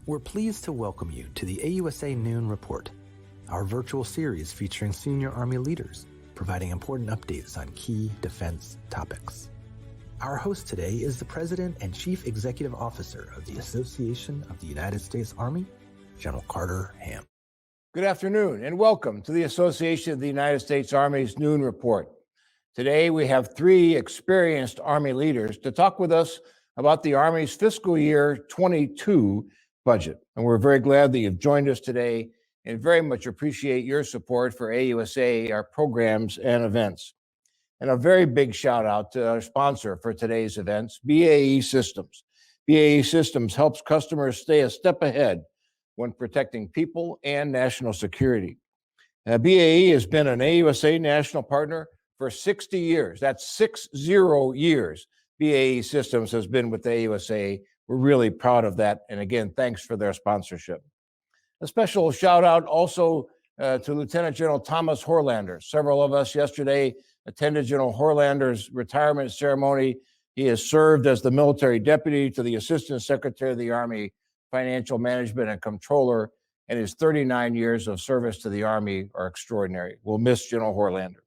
We're pleased to welcome you to the AUSA Noon Report, our virtual series featuring senior Army leaders, providing important updates on key defense topics. Our host today is the President and Chief Executive Officer of the Association of the United States Army, General Carter Ham. Good afternoon and welcome to the Association of the United States Army's Noon Report. Today we have three experienced Army leaders to talk with us about the Army's fiscal year 22 budget. And we're very glad that you've joined us today and very much appreciate your support for AUSA, our programs and events. And a very big shout out to our sponsor for today's events, BAE Systems. BAE Systems helps customers stay a step ahead when protecting people and national security. BAE has been an AUSA national partner for 60 years. That's 60 years BAE Systems has been with the AUSA. We're really proud of that. And again, thanks for their sponsorship. A special shout out also to Lieutenant General Thomas Horlander. Several of us yesterday attended General Horlander's retirement ceremony. He has served as the military deputy to the Assistant Secretary of the Army, Financial Management and Controller, and his 39 years of service to the Army are extraordinary. We'll miss General Horlander.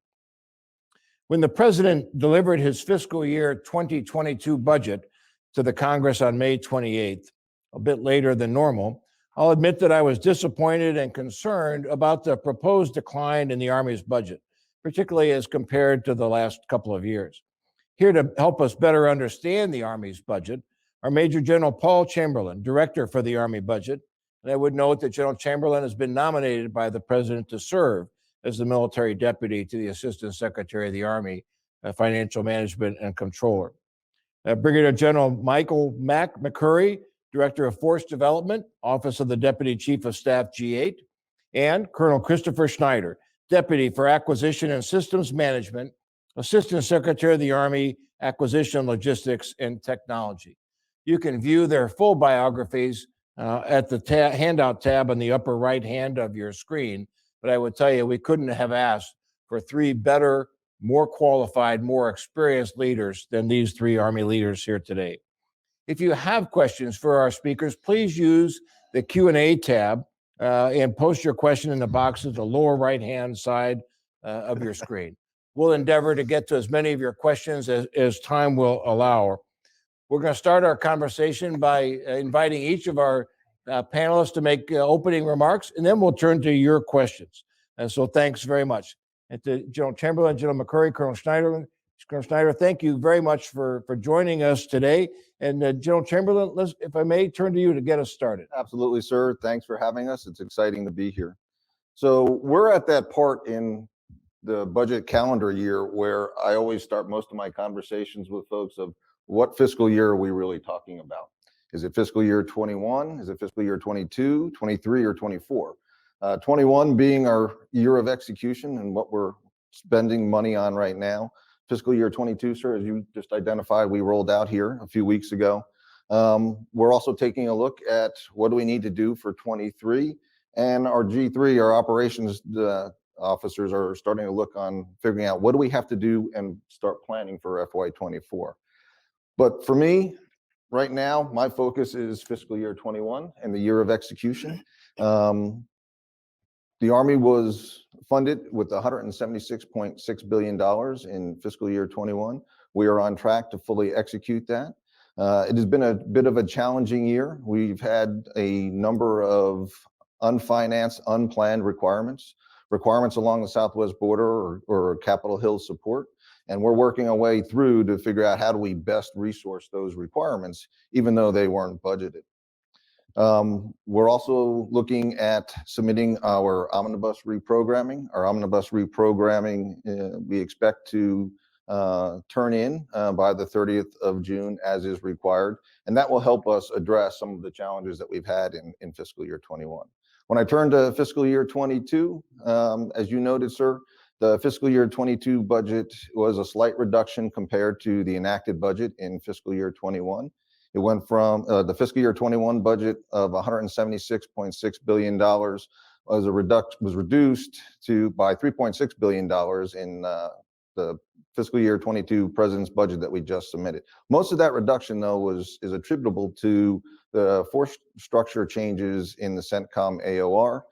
When the President delivered his fiscal year 2022 budget to the Congress on May 28th, a bit later than normal, I'll admit that I was disappointed and concerned about the proposed decline in the Army's budget, particularly as compared to the last couple of years. Here to help us better understand the Army's budget are Major General Paul Chamberlain, Director for the Army Budget. And I would note that General Chamberlain has been nominated by the President to serve as the military deputy to the Assistant Secretary of the Army, Financial Management and Controller. Brigadier General Michael McCurry, Director of Force Development, Office of the Deputy Chief of Staff G8, and Colonel Christopher Schneider, Deputy for Acquisition and Systems Management, Assistant Secretary of the Army, Acquisition, Logistics, and Technology. You can view their full biographies at the handout tab on the upper right hand of your screen. But I would tell you, we couldn't have asked for three better, more qualified, more experienced leaders than these three Army leaders here today. If you have questions for our speakers, please use the Q&A tab and post your question in the box at the lower right-hand side of your screen. We'll endeavor to get to as many of your questions as time will allow. We're going to start our conversation by inviting each of our panelists to make opening remarks, and then we'll turn to your questions. And so thanks very much. And to General Chamberlain, General McCurry, Colonel Schneider, thank you very much for joining us today. And General Chamberlain, if I may turn to you to get us started. Absolutely, sir. Thanks for having us. It's exciting to be here. So we're at that part in the budget calendar year where I always start most of my conversations with folks of what fiscal year are we really talking about? Is it fiscal year 21? Is it fiscal year 22, 23, or 24? 21 being our year of execution and what we're spending money on right now. Fiscal year 22, sir, as you just identified, we rolled out here a few weeks ago. We're also taking a look at what do we need to do for 23, and our G3, our operations officers are starting to look on figuring out what do we have to do and start planning for FY24. But for me, right now, my focus is fiscal year 21 and the year of execution. The Army was funded with $176.6 billion in fiscal year 21. We are on track to fully execute that. It has been a bit of a challenging year. We've had a number of unfinanced, unplanned requirements along the southwest border or Capitol Hill support. And we're working our way through to figure out how do we best resource those requirements, even though they weren't budgeted. We're also looking at submitting our omnibus reprogramming. Our omnibus reprogramming, we expect to turn in by the 30th of June as is required. And that will help us address some of the challenges that we've had in fiscal year 21. When I turn to fiscal year 22, as you noted, sir, the fiscal year 22 budget was a slight reduction compared to the enacted budget in fiscal year 21. It went from the fiscal year 21 budget of $176.6 billion was reduced by $3.6 billion in the fiscal year 22 president's budget that we just submitted. Most of that reduction, though, is attributable to the force structure changes in the CENTCOM AOR.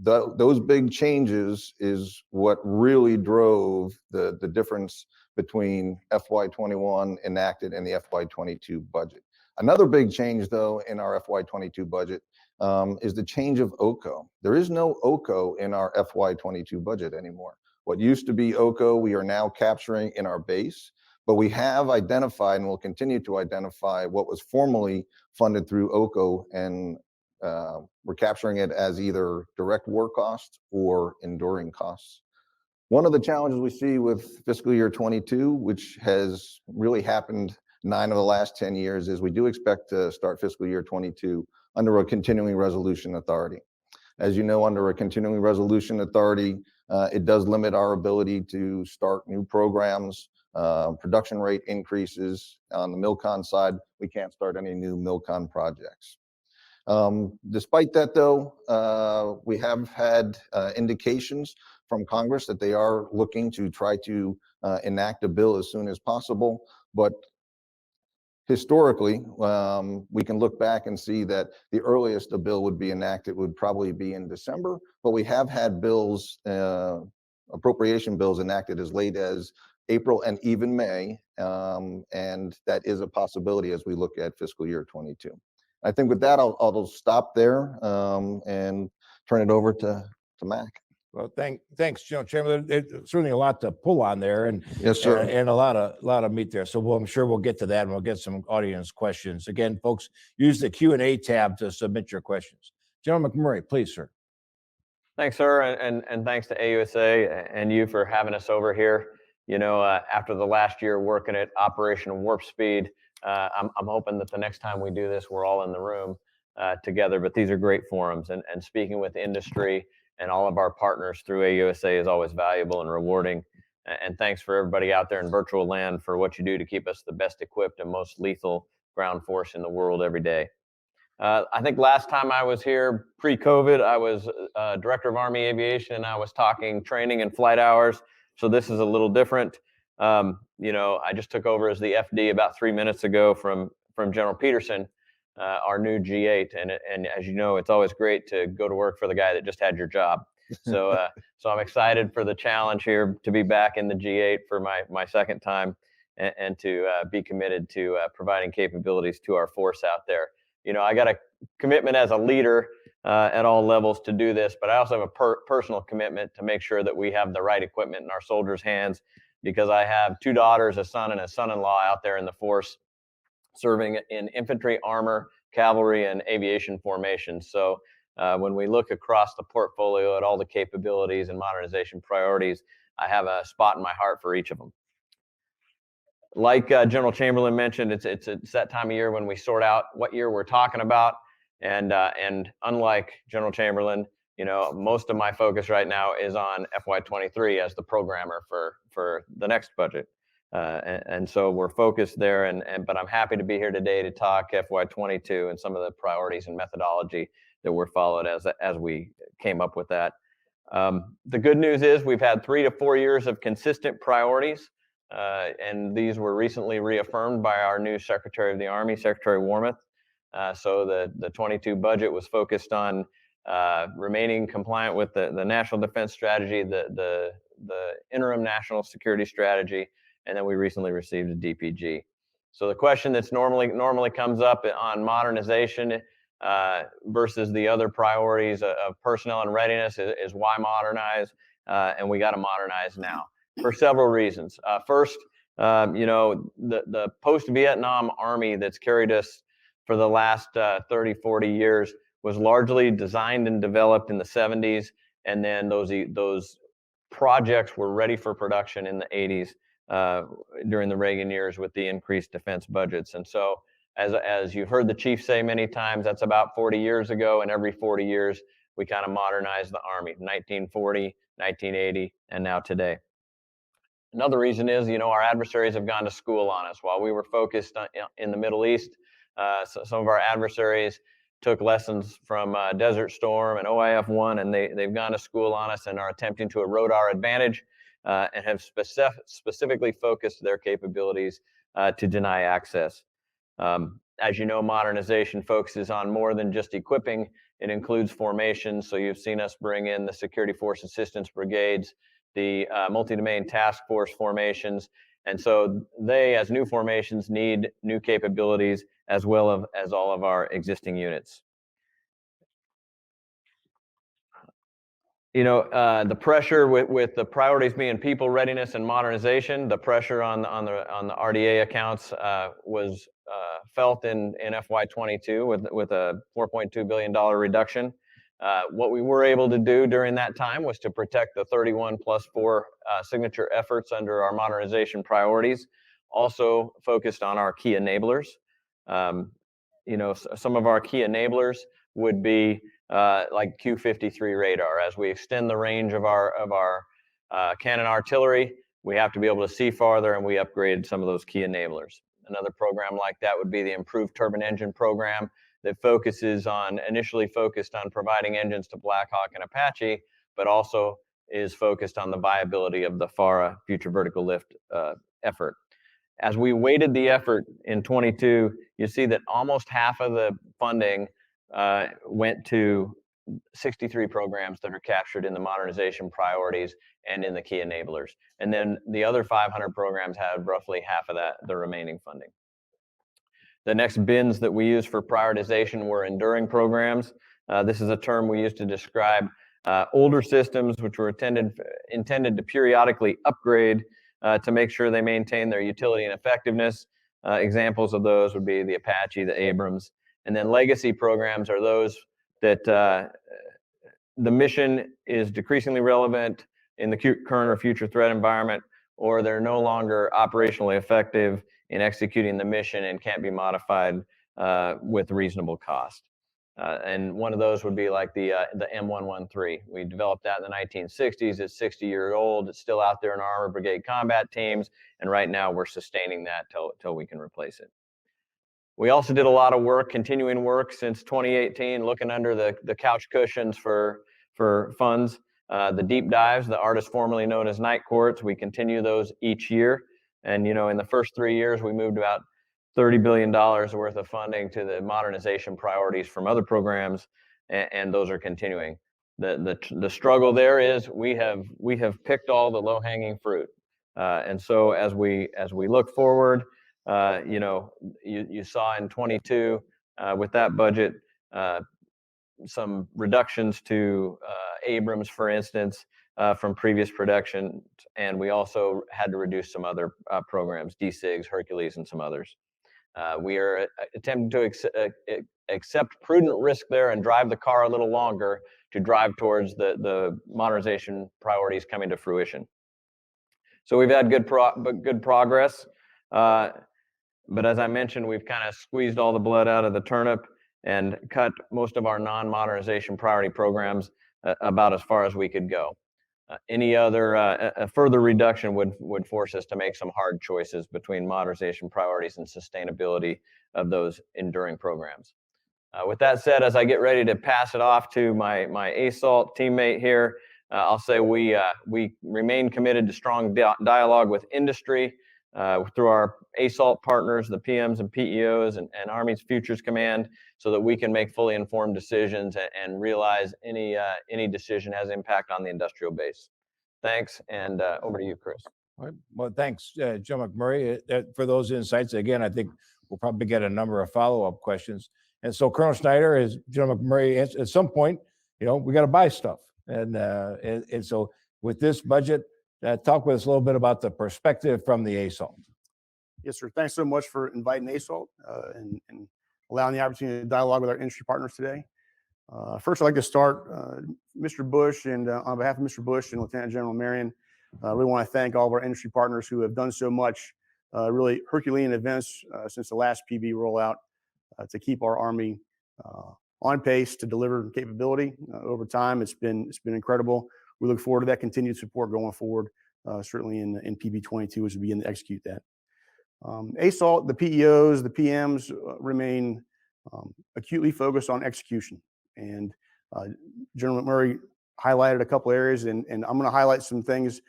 Those big changes is what really drove the difference between FY21 enacted and the FY22 budget. Another big change, though, in our FY22 budget is the change of OCO. There is no OCO in our FY22 budget anymore. What used to be OCO, we are now capturing in our base, but we have identified and will continue to identify what was formerly funded through OCO, and we're capturing it as either direct war costs or enduring costs. One of the challenges we see with fiscal year 22, which has really happened 9 of the last 10 years, is we do expect to start fiscal year 22 under a continuing resolution authority. As you know, under a continuing resolution authority, it does limit our ability to start new programs, production rate increases. On the MILCON side, we can't start any new MILCON projects. Despite that, though, we have had indications from Congress that they are looking to try to enact a bill as soon as possible. But historically, we can look back and see that the earliest a bill would be enacted would probably be in December, but we have had bills, appropriation bills enacted as late as April and even May, and that is a possibility as we look at fiscal year 22. I think with that, I'll stop there and turn it over to Mac. Well, thanks, Chamberlain. There's certainly a lot to pull on there, and yes, sir, and a lot of meat there. So I'm sure we'll get to that, and we'll get some audience questions. Again, folks, use the Q&A tab to submit your questions. General McCurry, please, sir. Thanks, sir, and thanks to AUSA and you for having us over here. You know, after the last year working at Operation Warp Speed, I'm hoping that the next time we do this, we're all in the room together. But these are great forums, and speaking with industry and all of our partners through AUSA is always valuable and rewarding. And thanks for everybody out there in virtual land for what you do to keep us the best equipped and most lethal ground force in the world every day. I think last time I was here pre-COVID, I was Director of Army Aviation, and I was talking training and flight hours. So this is a little different. You know, I just took over as the FD about 3 minutes ago from General Peterson, our new G8, and as you know, it's always great to go to work for the guy that just had your job. So so I'm excited for the challenge here to be back in the G8 for my second time, and to be committed to providing capabilities to our force out there. You know, I got a commitment as a leader at all levels to do this, but I also have a personal commitment to make sure that we have the right equipment in our soldiers' hands, because I have 2 daughters, a son, and a son-in-law out there in the force, serving in infantry, armor, cavalry, and aviation formations. So when we look across the portfolio at all the capabilities and modernization priorities, I have a spot in my heart for each of them. Like General Chamberlain mentioned, it's that time of year when we sort out what year we're talking about. And unlike General Chamberlain, you know, most of my focus right now is on FY23 as the programmer for the next budget. And so we're focused there, but I'm happy to be here today to talk FY22 and some of the priorities and methodology that were followed as we came up with that. The good news is we've had 3 to 4 years of consistent priorities, and these were recently reaffirmed by our new Secretary of the Army, Secretary Wormuth. So the 22 budget was focused on remaining compliant with the National Defense Strategy, the interim National Security Strategy, and then we recently received a DPG. So the question that's normally comes up on modernization versus the other priorities of personnel and readiness is why modernize? And we got to modernize now for several reasons. First, you know, the post-Vietnam Army that's carried us for the last 30, 40 years was largely designed and developed in the 70s, and then those projects were ready for production in the 80s. During the Reagan years with the increased defense budgets. And so as you've heard the chief say many times, that's about 40 years ago, and every 40 years we kind of modernize the Army, 1940, 1980, and now today. Another reason is, you know, our adversaries have gone to school on us. While we were focused in the Middle East, so some of our adversaries took lessons from Desert Storm and OIF-1, and they've gone to school on us and are attempting to erode our advantage. and have specifically focused their capabilities to deny access. As you know, modernization focuses on more than just equipping. It includes formations. So you've seen us bring in the Security Force Assistance Brigades, the multi-domain task force formations. And so they, as new formations, need new capabilities as well as all of our existing units. You know, the pressure with the priorities being people, readiness, and modernization, the pressure on the RDA accounts was felt in FY22 with a $4.2 billion reduction. What we were able to do during that time was to protect the 31+4 signature efforts under our modernization priorities, also focused on our key enablers. You know, some of our key enablers would be like Q-53 radar. As we extend the range of our cannon artillery, we have to be able to see farther, and we upgraded some of those key enablers. Another program like that would be the Improved Turbine Engine program that initially focused on providing engines to Black Hawk and Apache, but also is focused on the viability of the FARA Future Vertical Lift effort. As we weighted the effort in 22, you see that almost half of the funding went to 63 programs that are captured in the modernization priorities and in the key enablers. And then the other 500 programs had roughly half of the remaining funding. The next bins that we use for prioritization were enduring programs. This is a term we use to describe older systems which were intended to periodically upgrade to make sure they maintain their utility and effectiveness. Examples of those would be the Apache, the Abrams. And then legacy programs are those that the mission is decreasingly relevant in the current or future threat environment, or they're no longer operationally effective in executing the mission and can't be modified with reasonable cost. And one of those would be like the M113. We developed that in the 1960s. It's 60 years old. It's still out there in our Armored Brigade combat teams, and right now we're sustaining that till we can replace it. We also did a lot of work, continuing work since 2018, looking under the couch cushions for funds. The deep dives, the artists formerly known as night courts, we continue those each year. And you know, in the first 3 years, we moved about $30 billion worth of funding to the modernization priorities from other programs, and those are continuing. The struggle there is we have picked all the low-hanging fruit, and so as we look forward, you know, you saw in 22 with that budget some reductions to Abrams, for instance, from previous production, and we also had to reduce some other programs, DSIGs, Hercules, and some others. We are attempting to accept prudent risk there and drive the car a little longer to drive towards the modernization priorities coming to fruition. So we've had good progress, but as I mentioned, we've kind of squeezed all the blood out of the turnip and cut most of our non-modernization priority programs about as far as we could go. Any other further reduction would force us to make some hard choices between modernization priorities and sustainability of those enduring programs. With that said, as I get ready to pass it off to my ASALT teammate here, I'll say we remain committed to strong dialogue with industry through our ASALT partners, the PMs and PEOs, and Army's Futures Command, so that we can make fully informed decisions and realize any decision has impact on the industrial base. Thanks, and over to you, Chris. All right. Well, thanks, General McCurry, for those insights. Again, I think we'll probably get a number of follow-up questions. And so, Colonel Schneider, as General McCurry, at some point, you know, we got to buy stuff, and so with this budget, talk with us a little bit about the perspective from the ASALT. Yes, sir. Thanks so much for inviting ASALT and allowing the opportunity to dialogue with our industry partners today. First, I'd like to start, Mr. Bush, and on behalf of Mr. Bush and Lieutenant General Marion, I really want to thank all of our industry partners who have done so much, really Herculean events since the last PB rollout to keep our Army on pace to deliver capability over time. It's been incredible. We look forward to that continued support going forward, certainly in PB22 as we begin to execute that. ASALT, the PEOs, the PMs remain acutely focused on execution. And General McCurry highlighted a couple areas, and I'm going to highlight some things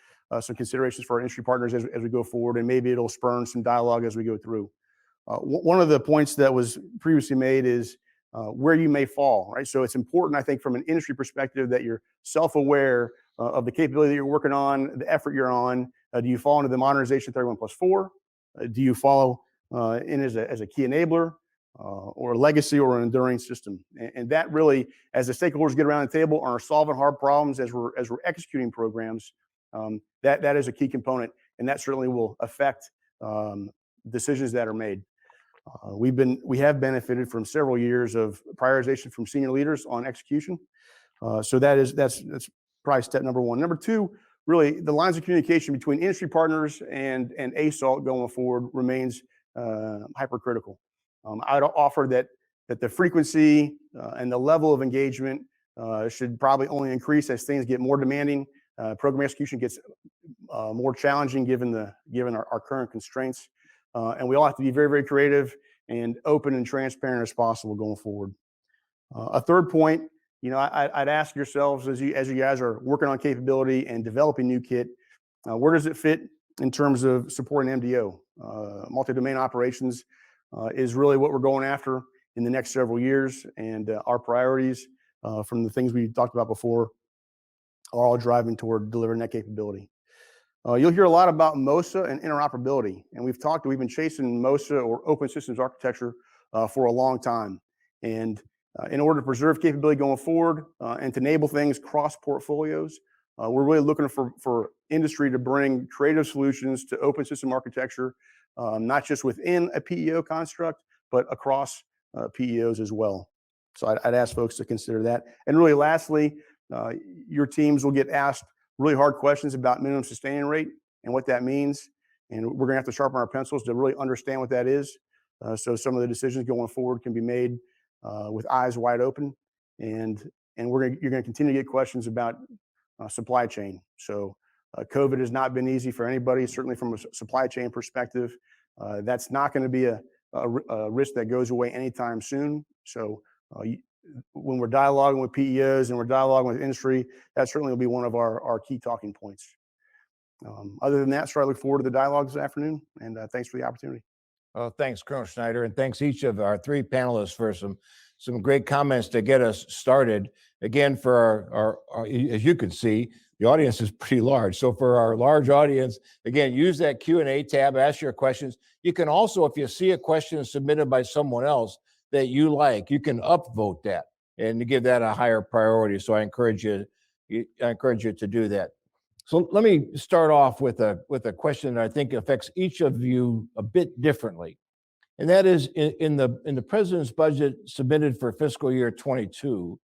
some considerations for our industry partners as we go forward, and maybe it'll spur some dialogue as we go through. One of the points that was previously made is where you may fall, right? So it's important, I think, from an industry perspective that you're self-aware of the capability that you're working on, the effort you're on. Do you fall into the modernization 31+4? Do you follow in as a key enabler or a legacy or an enduring system? And that really, as the stakeholders get around the table and are solving hard problems as we're executing programs, that is a key component, and that certainly will affect decisions that are made. We have benefited from several years of prioritization from senior leaders on execution. So that's probably step number one. Number two, really the lines of communication between industry partners and ASALT going forward remains hypercritical. I'd offer that the frequency and the level of engagement should probably only increase as things get more demanding. Program execution gets more challenging given our current constraints. And we all have to be very, very creative and open and transparent as possible going forward. A third point, I'd ask yourselves as you guys are working on capability and developing new kit, where does it fit in terms of supporting MDO? Multi-domain operations is really what we're going after in the next several years, and our priorities from the things we talked about before are all driving toward delivering that capability. You'll hear a lot about MOSA and interoperability, and we've been chasing MOSA or open systems architecture for a long time. And in order to preserve capability going forward and to enable things cross portfolios, we're really looking for industry to bring creative solutions to open system architecture, not just within a PEO construct, but across PEOs as well. So I'd ask folks to consider that. And really lastly, your teams will get asked really hard questions about minimum sustaining rate and what that means. And we're going to have to sharpen our pencils to really understand what that is. So some of the decisions going forward can be made with eyes wide open. And you're going to continue to get questions about supply chain. So COVID has not been easy for anybody, certainly from a supply chain perspective. That's not going to be a risk that goes away anytime soon. So when we're dialoguing with PEOs and we're dialoguing with industry, that certainly will be one of our key talking points. Other than that, sir, I look forward to the dialogue this afternoon, and thanks for the opportunity. Well, thanks, Colonel Schneider, and thanks each of our three panelists for some great comments to get us started. Again, for our as you can see, the audience is pretty large. So for our large audience, again, use that Q&A tab, ask your questions. You can also, if you see a question submitted by someone else that you like, you can upvote that and give that a higher priority. So I encourage you to do that. So let me start off with a question that I think affects each of you a bit differently. And that is in the president's budget submitted for fiscal year 22,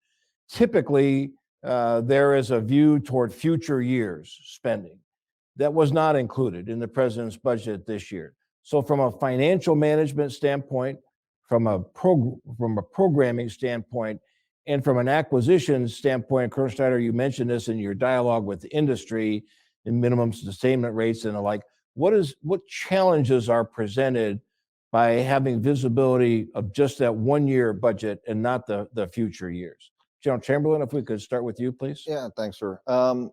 typically there is a view toward future years spending. That was not included in the president's budget this year. So from a financial management standpoint, from a programming standpoint, and from an acquisition standpoint, Colonel Schneider, you mentioned this in your dialogue with the industry and minimum sustainment rates and the like. What challenges are presented by having visibility of just that 1 year budget and not the future years? General Chamberlain, if we could start with you, please. Yeah, thanks, sir. So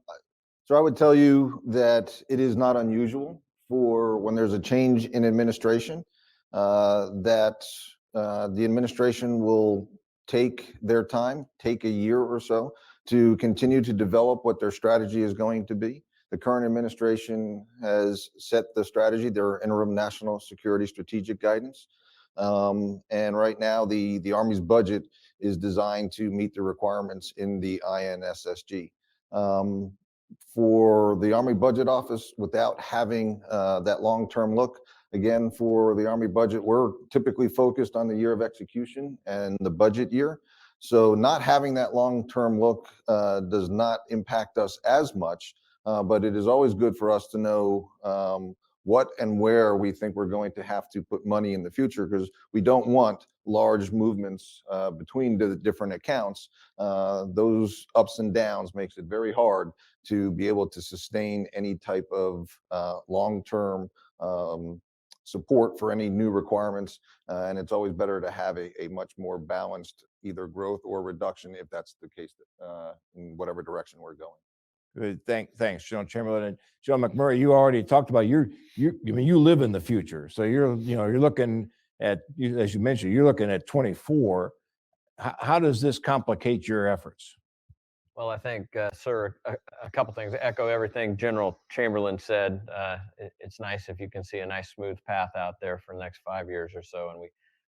I would tell you that it is not unusual for when there's a change in administration that the administration will take their time, take a year or so to continue to develop what their strategy is going to be. The current administration has set the strategy, their interim national security strategic guidance. And right now the Army's budget is designed to meet the requirements in the INSSG. For the Army Budget Office, without having that long-term look, again, for the Army budget, we're typically focused on the year of execution and the budget year. So not having that long-term look does not impact us as much, but it is always good for us to know what and where we think we're going to have to put money in the future, because we don't want large movements between the different accounts. Those ups and downs makes it very hard to be able to sustain any type of long-term support for any new requirements. And it's always better to have a much more balanced either growth or reduction, if that's the case, in whatever direction we're going. Good. Thanks, General Chamberlain. And General McCurry, you already talked about I mean, you live in the future. So you're looking at, as you mentioned, you're looking at 24. How does this complicate your efforts? Well, I think, sir, a couple things. Echo everything General Chamberlain said. It's nice if you can see a nice smooth path out there for the next 5 years or so, and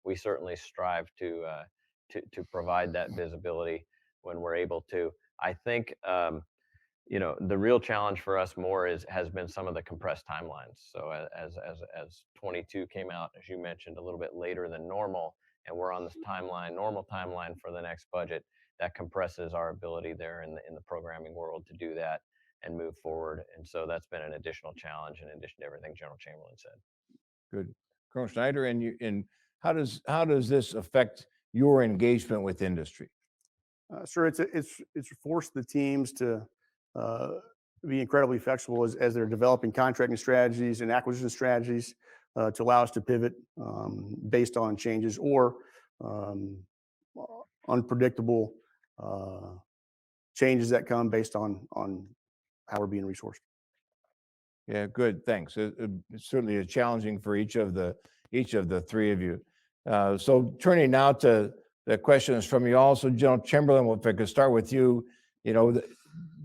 we certainly strive to provide that visibility when we're able to. I think the real challenge for us more has been some of the compressed timelines. So as 22 came out, as you mentioned, a little bit later than normal, and we're on this normal timeline for the next budget, that compresses our ability there in the programming world to do that and move forward. And so that's been an additional challenge in addition to everything General Chamberlain said. Good. Colonel Schneider, and how does this affect your engagement with industry? Sure, it's forced the teams to be incredibly flexible as they're developing contracting strategies and acquisition strategies to allow us to pivot based on changes or unpredictable changes that come based on how we're being resourced. Yeah, good. Thanks. It's certainly challenging for each of the three of you. So turning now to the questions from you all. So General Chamberlain, if I could start with you,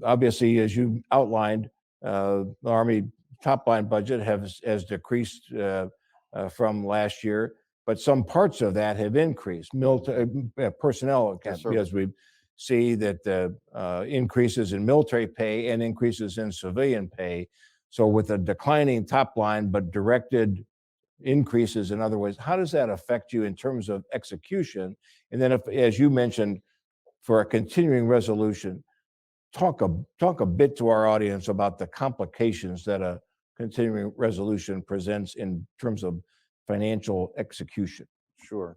obviously, as you outlined, the Army top line budget has decreased from last year, but some parts of that have increased. Military personnel, Yes, sir. because we see that the increases in military pay and increases in civilian pay. So with a declining top line, but directed increases in other ways, how does that affect you in terms of execution? And then, if, as you mentioned, for a continuing resolution, talk a bit to our audience about the complications that a continuing resolution presents in terms of financial execution. Sure.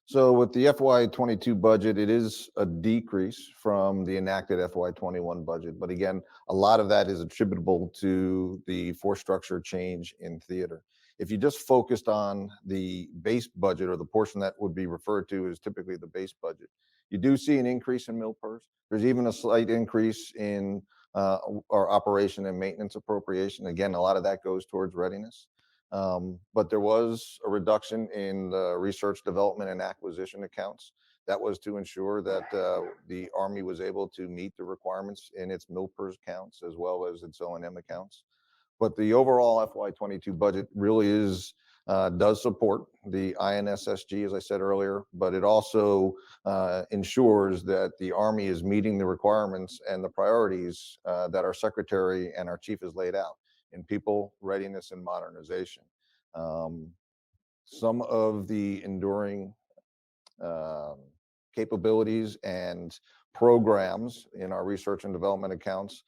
So with the FY22 budget, it is a decrease from the enacted FY21 budget. But again, a lot of that is attributable to the force structure change in theater. If you just focused on the base budget, or the portion that would be referred to as typically the base budget, you do see an increase in MilPers. There's even a slight increase in our operation and maintenance appropriation. Again, a lot of that goes towards readiness. But there was a reduction in the research, development, and acquisition accounts. That was to ensure that the Army was able to meet the requirements in its MilPers accounts as well as its O&M accounts. But the overall FY22 budget really does support the INSSG, as I said earlier, but it also ensures that the Army is meeting the requirements and the priorities that our Secretary and our Chief has laid out in people, readiness, and modernization. Some of the enduring capabilities and programs in our research and development accounts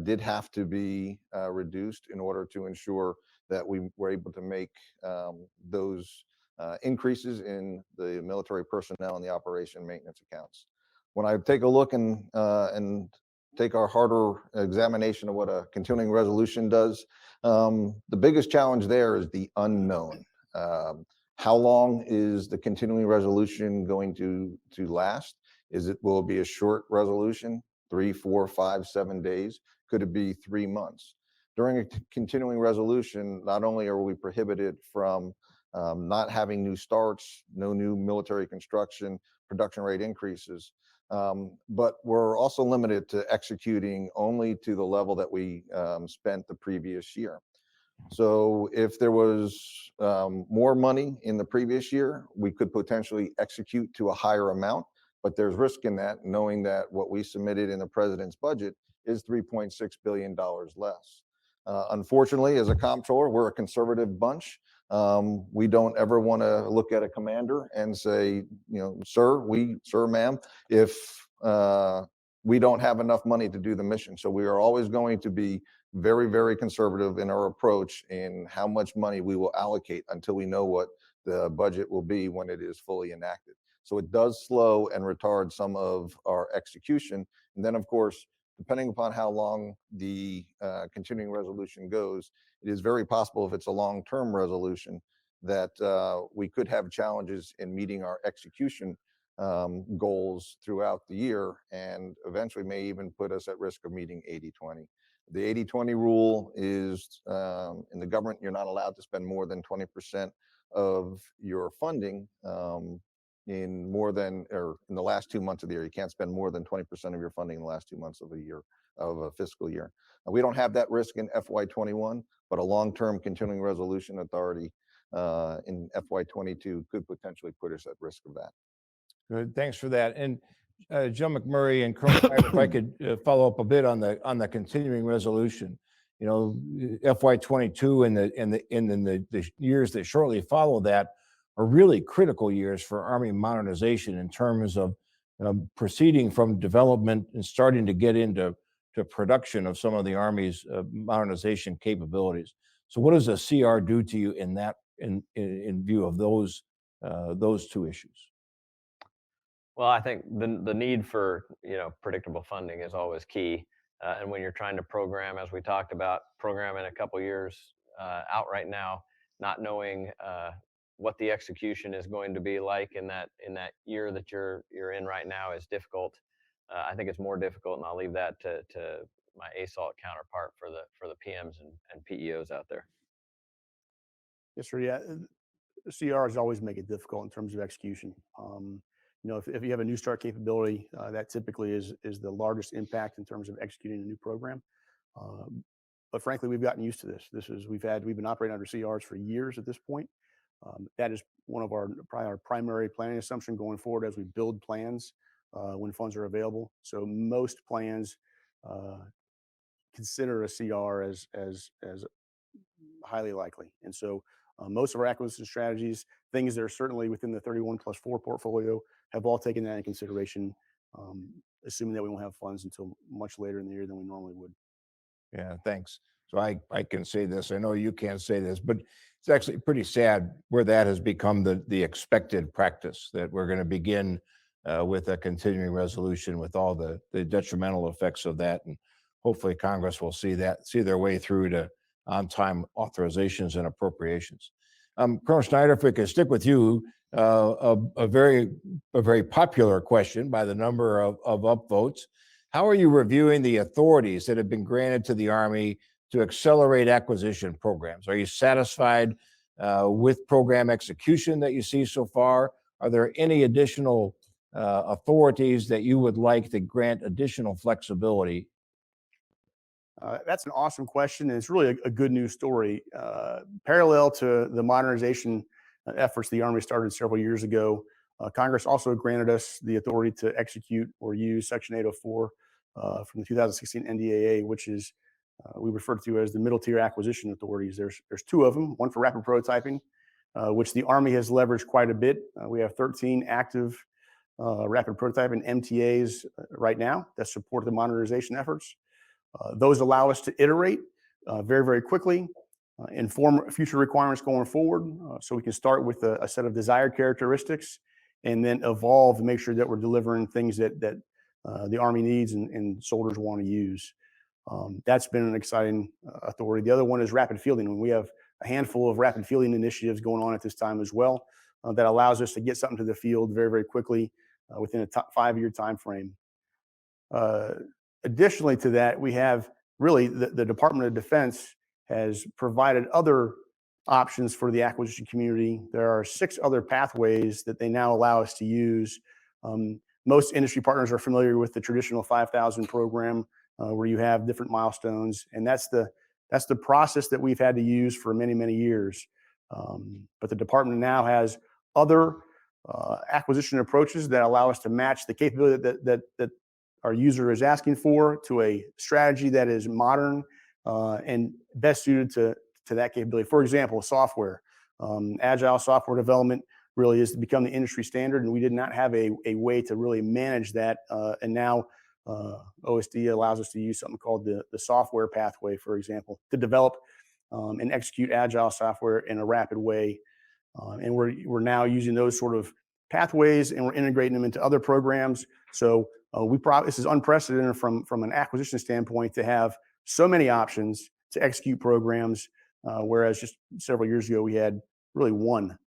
did have to be reduced in order to ensure that we were able to make those increases in the military personnel and the operation maintenance accounts. When I take a look and take our harder examination of what a continuing resolution does, the biggest challenge there is the unknown. How long is the continuing resolution going to last? Will it be a short resolution, 3, 4, 5, 7 days? Could it be 3 months? During a continuing resolution, not only are we prohibited from not having new starts, no new military construction, production rate increases, but we're also limited to executing only to the level that we spent the previous year. So if there was more money in the previous year, we could potentially execute to a higher amount, but there's risk in that, knowing that what we submitted in the president's budget is $3.6 billion less. Unfortunately, as a comptroller, we're a conservative bunch. We don't ever want to look at a commander and say, sir, ma'am, if we don't have enough money to do the mission. So we are always going to be very, very conservative in our approach in how much money we will allocate until we know what the budget will be when it is fully enacted. So it does slow and retard some of our execution. And then, of course, depending upon how long the continuing resolution goes, it is very possible, if it's a long-term resolution, that we could have challenges in meeting our execution goals throughout the year, and eventually may even put us at risk of meeting 80-20. The 80-20 rule is in the government, you're not allowed to spend more than 20% of your funding in the last 2 months of the year. You can't spend more than 20% of your funding in the last 2 months of a fiscal year. Now, we don't have that risk in FY21, but a long-term continuing resolution authority in FY22 could potentially put us at risk of that. Good, thanks for that. And Joe McCurry and Colonel Schneider, if I could follow up a bit on the continuing resolution. You know, FY22 and the years that shortly follow that are really critical years for Army modernization in terms of proceeding from development and starting to get into production of some of the Army's modernization capabilities. So what does a CR do to you in view of those two issues? Well, I think the need for predictable funding is always key, and when you're trying to program, as we talked about, programming a couple years out right now, not knowing what the execution is going to be like in that year that you're in right now is difficult. I think it's more difficult, and I'll leave that to my ASALT counterpart for the PMs and PEOs out there. Yes, sir. Yeah, CRs always make it difficult in terms of execution. If you have a new start capability, that typically is the largest impact in terms of executing a new program. But frankly, we've gotten used to this. We've been operating under CRs for years at this point. That is one of our primary planning assumption going forward as we build plans when funds are available. So most plans consider a CR as highly likely, and so most of our acquisition strategies, things that are certainly within the 31+4 portfolio, have all taken that into consideration, assuming that we won't have funds until much later in the year than we normally would. Yeah, thanks. So I can say this. I know you can't say this, but it's actually pretty sad where that has become the expected practice, that we're going to begin with a continuing resolution with all the detrimental effects of that. And hopefully Congress will see their way through to on-time authorizations and appropriations. Colonel Schneider, if we could stick with you, a very popular question by the number of upvotes. How are you reviewing the authorities that have been granted to the Army to accelerate acquisition programs? Are you satisfied with program execution that you see so far? Are there any additional authorities that you would like to grant additional flexibility? That's an awesome question, and it's really a good news story. Parallel to the modernization efforts the Army started several years ago, Congress also granted us the authority to execute or use Section 804 from the 2016 NDAA, which is we refer to as the middle tier acquisition authorities. There's two of them, one for rapid prototyping, which the Army has leveraged quite a bit. We have 13 active rapid prototyping MTAs right now that support the modernization efforts. Those allow us to iterate very, very quickly, inform future requirements going forward, so we can start with a set of desired characteristics and then evolve and make sure that we're delivering things that the Army needs and soldiers want to use. That's been an exciting authority. The other one is rapid fielding, and we have a handful of rapid fielding initiatives going on at this time as well that allows us to get something to the field very, very quickly within a 5-year time frame. Additionally to that, we have really the Department of Defense has provided other options for the acquisition community. There are 6 other pathways that they now allow us to use. Most industry partners are familiar with the traditional 5,000 program where you have different milestones, and that's the process that we've had to use for many, many years. But the department now has other acquisition approaches that allow us to match the capability that our user is asking for to a strategy that is modern and best suited to that capability. For example, software. Agile software development really has become the industry standard, and we did not have a way to really manage that. And now OSD allows us to use something called the software pathway, for example, to develop and execute agile software in a rapid way. And we're now using those sort of pathways, and we're integrating them into other programs. So this is unprecedented from an acquisition standpoint to have so many options to execute programs, whereas just several years ago we had really one,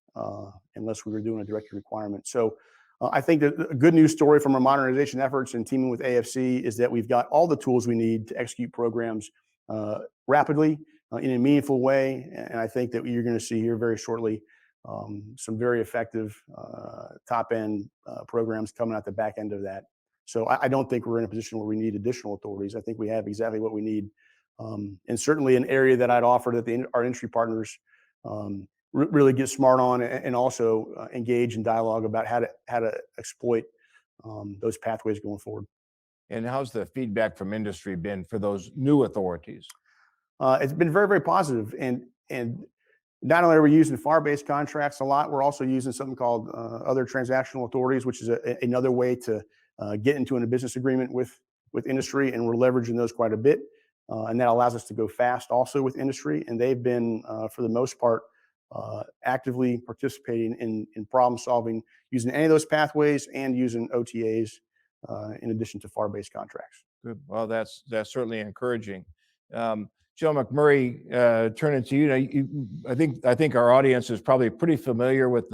unless we were doing a direct requirement. So I think that a good news story from our modernization efforts and teaming with AFC is that we've got all the tools we need to execute programs rapidly in a meaningful way. And I think that you're going to see here very shortly some very effective top-end programs coming out the back end of that. So I don't think we're in a position where we need additional authorities. I think we have exactly what we need. And certainly an area that I'd offer that our industry partners really get smart on and also engage in dialogue about how to exploit those pathways going forward. And how's the feedback from industry been for those new authorities? It's been very, very positive. And not only are we using FAR-based contracts a lot, we're also using something called other transactional authorities, which is another way to get into a business agreement with industry, and we're leveraging those quite a bit. And that allows us to go fast also with industry. And they've been, for the most part, actively participating in problem solving using any of those pathways and using OTAs in addition to FAR-based contracts. Good. Well, that's certainly encouraging. Joe McCurry, turning to you. Now, I think our audience is probably pretty familiar with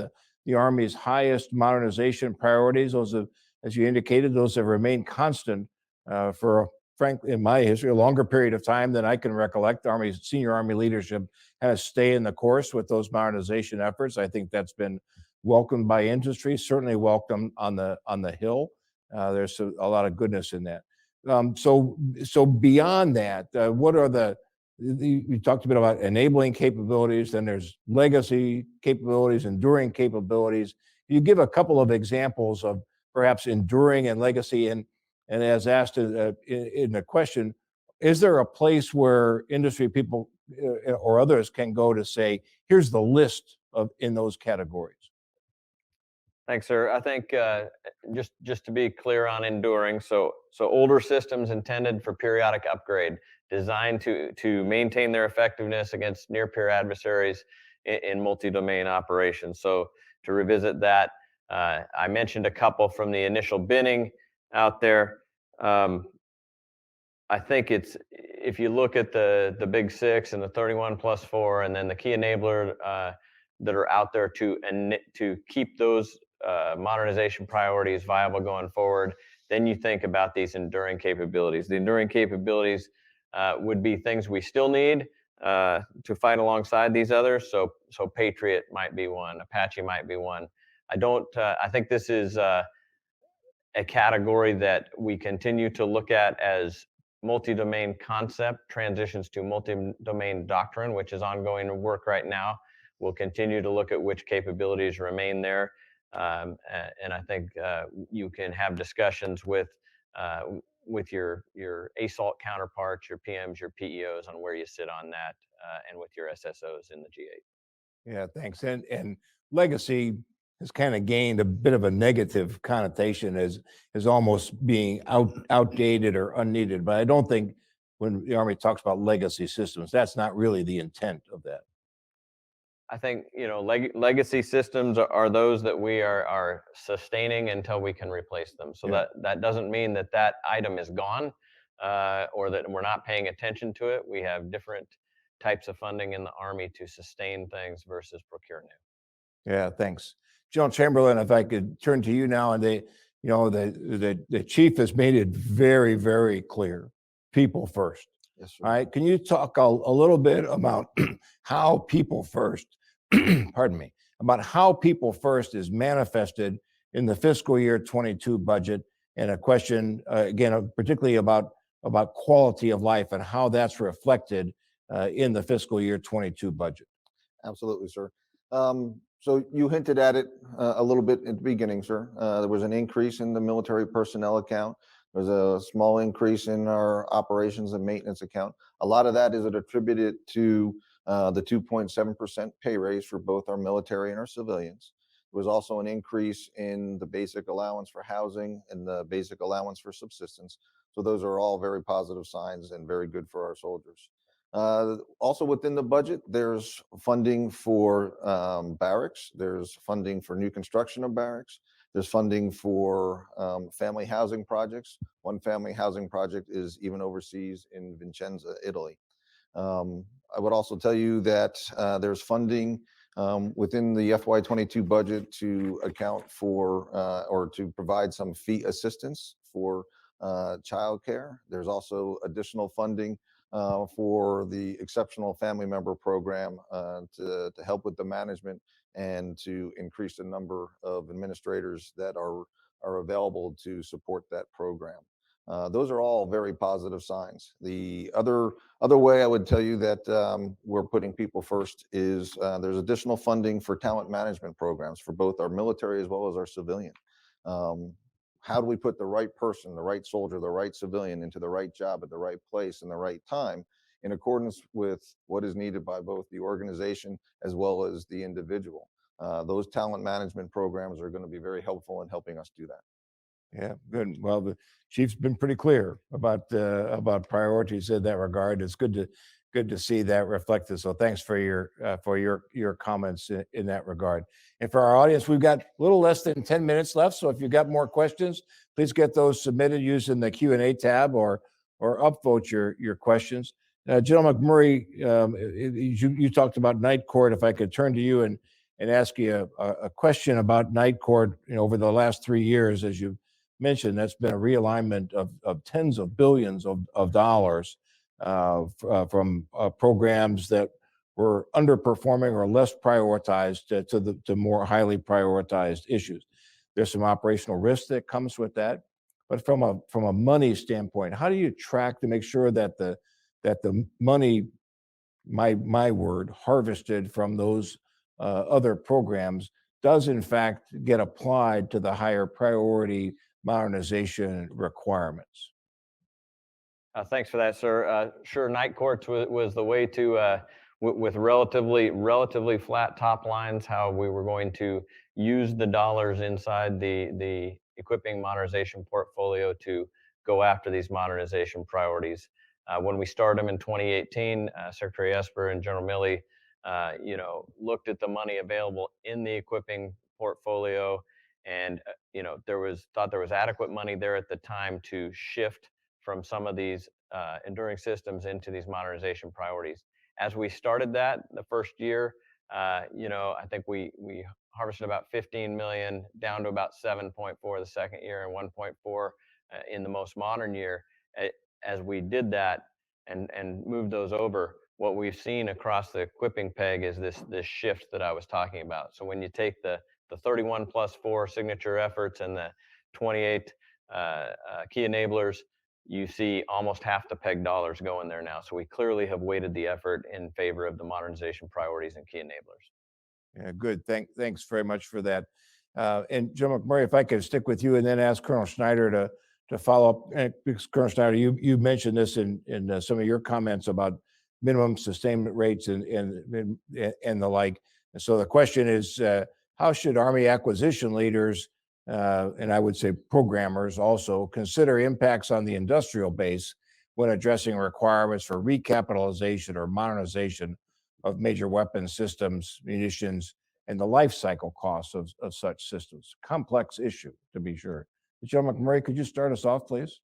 the Army's highest modernization priorities. Those have, as you indicated, those have remained constant for, frankly, in my history, a longer period of time than I can recollect. The senior Army leadership has stayed in the course with those modernization efforts. I think that's been welcomed by industry, certainly welcomed on the Hill. There's a lot of goodness in that. So beyond that, what are you talked a bit about enabling capabilities, then there's legacy capabilities, enduring capabilities. You give a couple of examples of perhaps enduring and legacy, and as asked in the question, is there a place where industry people or others can go to say, here's the list in those categories? Thanks, sir. I think just to be clear on enduring, so older systems intended for periodic upgrade, designed to maintain their effectiveness against near-peer adversaries in multi-domain operations. So to revisit that, I mentioned a couple from the initial binning out there. I think if you look at the Big Six and the 31+4, and then the key enabler that are out there to keep those modernization priorities viable going forward, then you think about these enduring capabilities. The enduring capabilities would be things we still need to fight alongside these others. So Patriot might be one, Apache might be one. I think this is a category that we continue to look at as multi-domain concept transitions to multi-domain doctrine, which is ongoing work right now. We'll continue to look at which capabilities remain there. And I think you can have discussions with your ASALT counterparts, your PMs, your PEOs on where you sit on that, and with your SSOs in the G8. Yeah, thanks. And legacy has kind of gained a bit of a negative connotation as almost being outdated or unneeded. But I don't think when the Army talks about legacy systems, that's not really the intent of that. I think legacy systems are those that we are sustaining until we can replace them. So yeah. that doesn't mean that item is gone or that we're not paying attention to it. We have different types of funding in the Army to sustain things versus procure new. Yeah, thanks. General Chamberlain, if I could turn to you now, and the chief has made it very, very clear, people first. Yes, sir. All right, can you talk a little bit about how people first, pardon me, about how people first is manifested in the fiscal year 22 budget, and a question, again, particularly about quality of life and how that's reflected in the fiscal year 22 budget? Absolutely, sir. So you hinted at it a little bit at the beginning, sir. There was an increase in the military personnel account. There's a small increase in our operations and maintenance account. A lot of that is attributed to the 2.7% pay raise for both our military and our civilians. There was also an increase in the basic allowance for housing and the basic allowance for subsistence. So those are all very positive signs and very good for our soldiers. Also within the budget, there's funding for barracks. There's funding for new construction of barracks. There's funding for family housing projects. One family housing project is even overseas in Vicenza, Italy. I would also tell you that there's funding within the FY22 budget to account for or to provide some fee assistance for childcare. There's also additional funding for the Exceptional Family Member Program to help with the management and to increase the number of administrators that are available to support that program. Those are all very positive signs. The other way I would tell you that we're putting people first is there's additional funding for talent management programs for both our military as well as our civilian. How do we put the right person, the right soldier, the right civilian into the right job at the right place and the right time in accordance with what is needed by both the organization as well as the individual? Those talent management programs are going to be very helpful in helping us do that. Yeah, good. Well, the chief's been pretty clear about priorities in that regard. It's good to see that reflected. So thanks for your comments in that regard. And for our audience, we've got a little less than 10 minutes left. So if you've got more questions, please get those submitted using the Q&A tab or upvote your questions. General McCurry, you talked about night court. If I could turn to you and ask you a question about night court, over the last 3 years, as you mentioned, that's been a realignment of tens of billions of dollars from programs that were underperforming or less prioritized to more highly prioritized issues. There's some operational risk that comes with that, but from a money standpoint, how do you track to make sure that the money, my word, harvested from those other programs does in fact get applied to the higher priority modernization requirements? Thanks for that, sir. Sure, night courts was the way to, with relatively flat top lines, how we were going to use the dollars inside the equipping modernization portfolio to go after these modernization priorities. When we started them in 2018, Secretary Esper and General Milley, looked at the money available in the equipping portfolio, and thought there was adequate money there at the time to shift from some of these enduring systems into these modernization priorities. As we started that the first year, I think we harvested about 15 million down to about 7.4 the second year and 1.4 in the most modern year. As we did that and moved those over, what we've seen across the equipping peg is this shift that I was talking about. So when you take the 31 plus 4 signature efforts and the 28 key enablers, you see almost half the peg dollars going there now. So we clearly have weighted the effort in favor of the modernization priorities and key enablers. Yeah, good. Thanks very much for that. And General McCurry, if I could stick with you and then ask Colonel Schneider to follow up. Because Colonel Schneider, you mentioned this in some of your comments about minimum sustainment rates and the like. And so the question is, how should Army acquisition leaders, and I would say programmers also, consider impacts on the industrial base when addressing requirements for recapitalization or modernization of major weapon systems, munitions, and the life cycle costs of such systems? Complex issue, to be sure. General McCurry, could you start us off, please?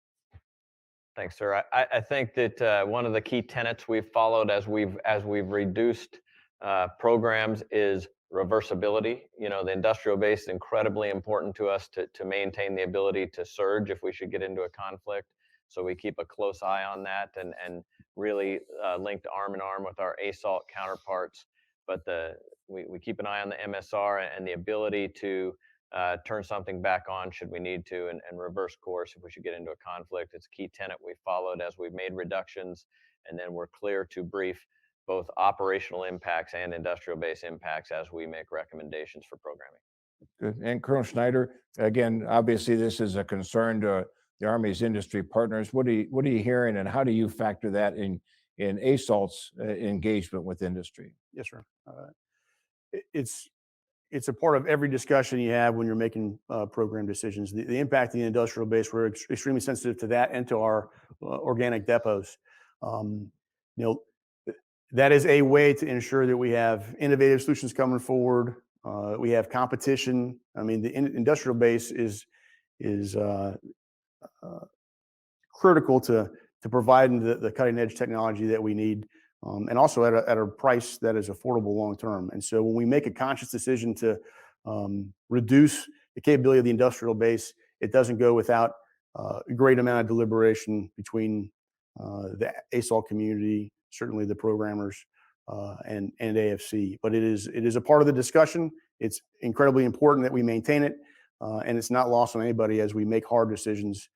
Thanks, sir. I think that one of the key tenets we've followed as we've reduced programs is reversibility. The industrial base is incredibly important to us to maintain the ability to surge if we should get into a conflict. So we keep a close eye on that and really linked arm in arm with our ASAult counterparts. But we keep an eye on the MSR and the ability to turn something back on should we need to, and reverse course if we should get into a conflict. It's a key tenet we've followed as we've made reductions, and then we're clear to brief both operational impacts and industrial base impacts as we make recommendations for programming. Good. And Colonel Schneider, again, obviously this is a concern to the Army's industry partners. What are you hearing, and how do you factor that in ASAULT's engagement with industry? Yes, sir. It's a part of every discussion you have when you're making program decisions. The impact of the industrial base, we're extremely sensitive to that and to our organic depots. That is a way to ensure that we have innovative solutions coming forward. We have competition. I mean, the industrial base is critical to providing the cutting edge technology that we need and also at a price that is affordable long term. And so when we make a conscious decision to reduce the capability of the industrial base, it doesn't go without a great amount of deliberation between the ASOL community, certainly the programmers, and AFC. But it is a part of the discussion. It's incredibly important that we maintain it, and it's not lost on anybody as we make hard decisions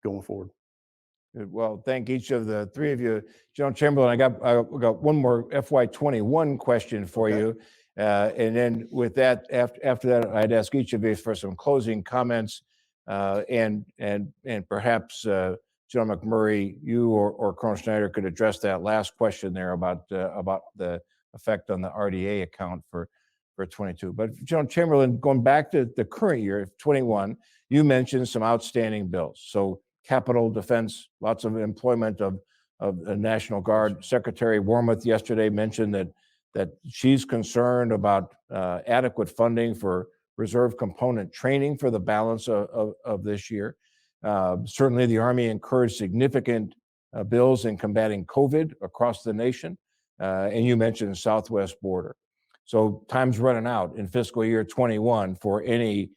going forward. Good. Well, thank each of the three of you. General Chamberlain, I got one more FY21 question for Okay. you. And then with that, after that, I'd ask each of you for some closing comments. And perhaps General McCurry, you or Colonel Schneider could address that last question there about the effect on the RDA account for 22. But General Chamberlain, going back to the current year, 21, you mentioned some outstanding bills. So capital defense, lots of employment of the National Guard. Secretary Wormuth yesterday mentioned that she's concerned about adequate funding for reserve component training for the balance of this year. Certainly the Army incurred significant bills in combating COVID across the nation. And you mentioned the Southwest border. So time's running out in fiscal year 21 for any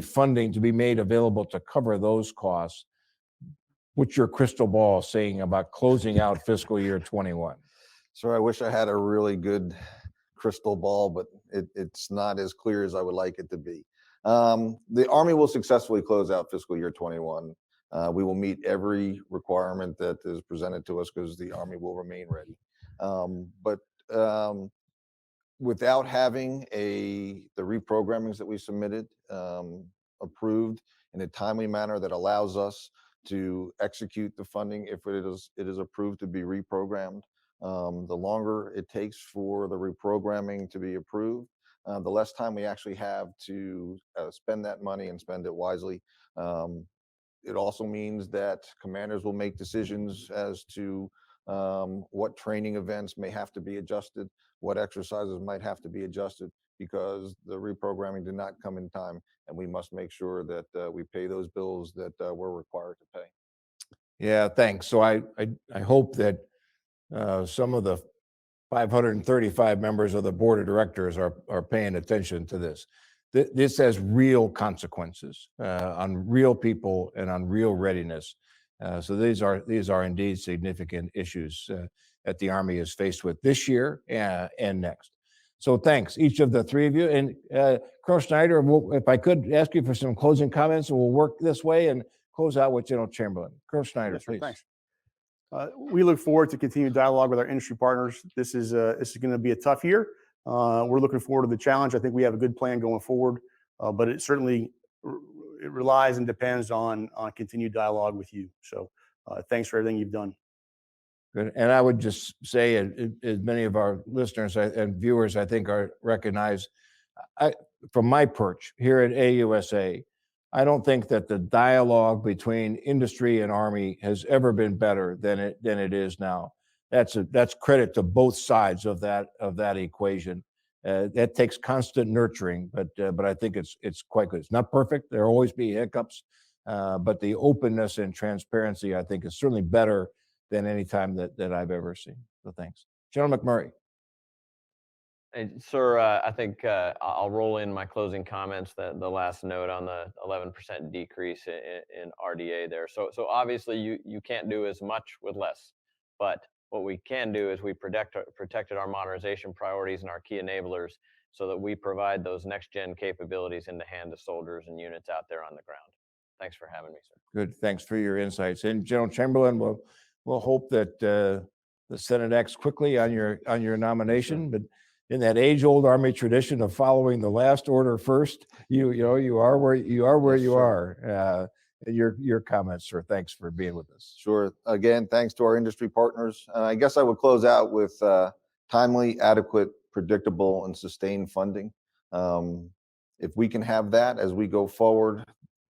funding to be made available to cover those costs. What's your crystal ball saying about closing out fiscal year 21? So I wish I had a really good crystal ball, but it's not as clear as I would like it to be. The Army will successfully close out fiscal year 21. We will meet every requirement that is presented to us because the Army will remain ready. But without having the reprogrammings that we submitted approved in a timely manner that allows us to execute the funding if it is approved to be reprogrammed, the longer it takes for the reprogramming to be approved, the less time we actually have to spend that money and spend it wisely. It also means that commanders will make decisions as to what training events may have to be adjusted, what exercises might have to be adjusted, because the reprogramming did not come in time, and we must make sure that we pay those bills that we're required to pay. Yeah, thanks. So I hope that some of the 535 members of the board of directors are paying attention to this. This has real consequences on real people and on real readiness. So these are indeed significant issues that the Army is faced with this year and next. So thanks, each of the three of you. And Colonel Schneider, if I could ask you for some closing comments, and we'll work this way and close out with General Chamberlain. Colonel Schneider, Yes, sir, please. thanks. We look forward to continued dialogue with our industry partners. This is going to be a tough year. We're looking forward to the challenge. I think we have a good plan going forward, but it certainly it relies and depends on continued dialogue with you. So thanks for everything you've done. Good. And I would just say, as many of our listeners and viewers, I think, recognize, from my perch here at AUSA, I don't think that the dialogue between industry and Army has ever been better than it is now. That's credit to both sides of that equation. That takes constant nurturing, but I think it's quite good. It's not perfect. There'll always be hiccups, but the openness and transparency, I think, is certainly better than any time that I've ever seen. So thanks. General McCurry. Hey, sir, I think I'll roll in my closing comments, the last note on the 11% decrease in RDA there. So obviously you can't do as much with less, but what we can do is we protected our modernization priorities and our key enablers so that we provide those next gen capabilities in the hand of soldiers and units out there on the ground. Thanks for having me, sir. Good. Thanks for your insights. And General Chamberlain, we'll hope that the Senate acts quickly on your nomination, but in that age-old Army tradition of following the last order first, you are where you are. Your comments, sir. Thanks for being with us. Sure. Again, thanks to our industry partners. I guess I would close out with timely, adequate, predictable, and sustained funding. If we can have that as we go forward,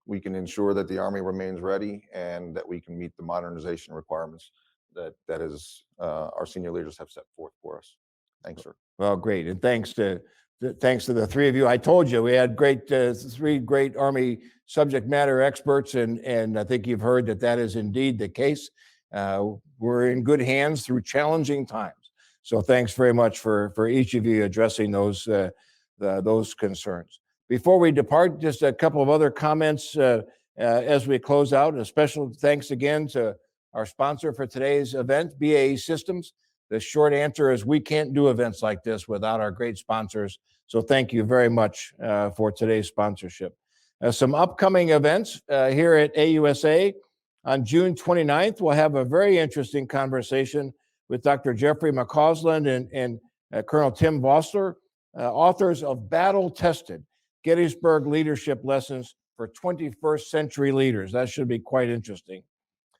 we can ensure that the Army remains ready and that we can meet the modernization requirements that is our senior leaders have set forth for us. Thanks, sir. Well, great, and thanks to the three of you. I told you we had three great Army subject matter experts, and I think you've heard that is indeed the case. we're in good hands through challenging times. So thanks very much for each of you addressing those concerns. Before we depart, just a couple of other comments as we close out. A special thanks again to our sponsor for today's event, BAE Systems. The short answer is we can't do events like this without our great sponsors. So thank you very much for today's sponsorship. Some upcoming events here at AUSA. On June 29th, we'll have a very interesting conversation with Dr. Jeffrey McCausland and Colonel Tim Vossler, authors of Battle Tested, Gettysburg Leadership Lessons for 21st Century Leaders. That should be quite interesting.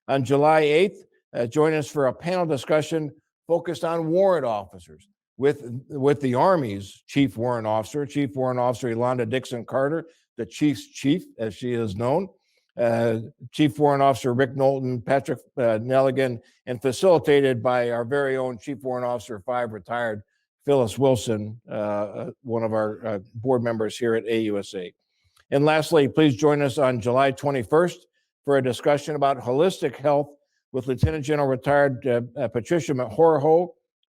On July 8th, join us for a panel discussion focused on warrant officers with the Army's Chief Warrant Officer, Chief Warrant Officer Yolanda Dixon Carter, the Chief's Chief, as she is known, Chief Warrant Officer Rick Knowlton, Patrick Nelligan, and facilitated by our very own Chief Warrant Officer 5 retired Phyllis Wilson, one of our board members here at AUSA. And lastly, please join us on July 21st for a discussion about holistic health with Lieutenant General retired Patricia Mahorho,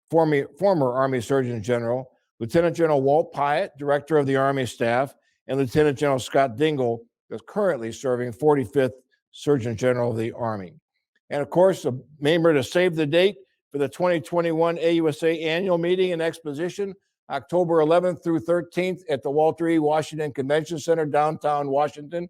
former Army Surgeon General, Lieutenant General Walt Pyatt, Director of the Army Staff, and Lieutenant General Scott Dingle, is currently serving 45th Surgeon General of the Army. And of course, remember to save the date for the 2021 AUSA Annual Meeting and Exposition, October 11th through 13th at the Walter E. Washington Convention Center, downtown Washington,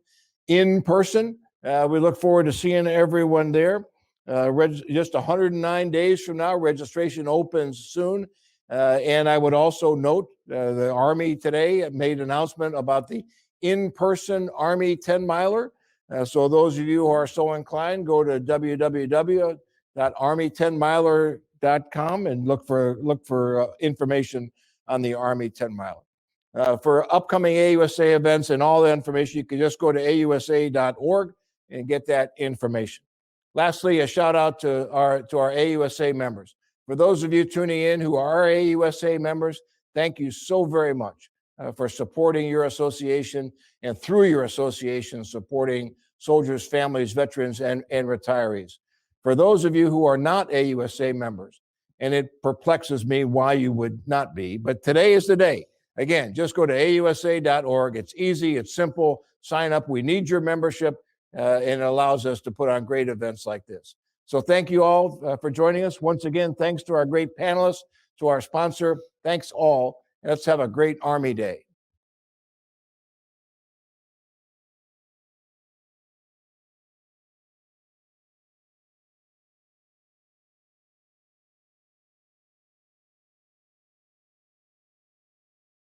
in person. We look forward to seeing everyone there. Just 109 days from now, registration opens soon. And I would also note the Army today made an announcement about the in-person Army 10-miler. So those of you who are so inclined, go to www.army10miler.com and look for information on the Army 10-miler. For upcoming AUSA events and all the information, you can just go to ausa.org and get that information. Lastly, a shout out to our AUSA members. For those of you tuning in who are AUSA members, thank you so very much for supporting your association and through your association supporting soldiers, families, veterans, and retirees. For those of you who are not AUSA members, and it perplexes me why you would not be, but today is the day. Again, just go to ausa.org. It's easy, it's simple, sign up. We need your membership, and it allows us to put on great events like this. So thank you all for joining us. Once again, thanks to our great panelists, to our sponsor. Thanks all. Let's have a great Army Day.